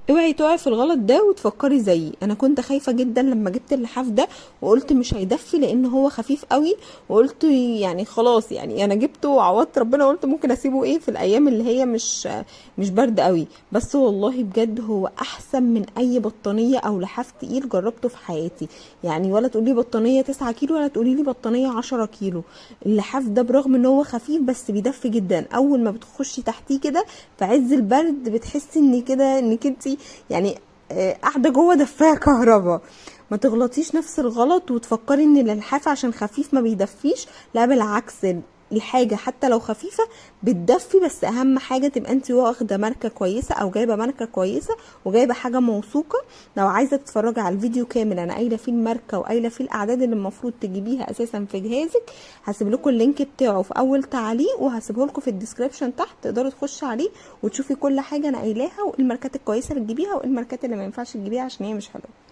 اوعي تقعي في الغلط ده وتفكري زيي. انا كنت خايفه جدا لما جبت اللحاف ده، وقلت مش هيدفي لان هو خفيف قوي، وقلت يعني خلاص، يعني انا جبته وعوضت ربنا، وقلت ممكن اسيبه ايه في الايام اللي هي مش برد قوي. بس والله بجد هو احسن من اي بطانيه او لحاف تقيل جربته في حياتي. يعني ولا تقولي بطانيه 9 كيلو ولا تقولي لي بطانيه 10 كيلو. اللحاف ده برغم ان هو خفيف بس بيدفي جدا. اول ما بتخشي تحتيه كده في عز البرد بتحسي ان كده انك انتي يعني قاعده جوه دفايه كهرباء. ما تغلطيش نفس الغلط وتفكري ان اللحاف عشان خفيف ما بيدفيش. لا بالعكس، الحاجة حتى لو خفيفة بتدفي، بس اهم حاجة تبقى انت واخدة ماركة كويسة او جايبة ماركة كويسة وجايبة حاجة موثوقة. لو عايزة تتفرجي على الفيديو كامل انا قايلة فيه الماركة وقايلة فيه الاعداد اللي المفروض تجيبيها اساسا في جهازك، هسيب لكم اللينك بتاعه في اول تعليق، وهسيبه لكم في الديسكريبشن تحت، تقدروا تخشوا عليه وتشوفي كل حاجة انا قايلاها، وايه الماركات الكويسة اللي تجيبيها وايه الماركات اللي ما ينفعش تجيبيها عشان هي مش حلوة.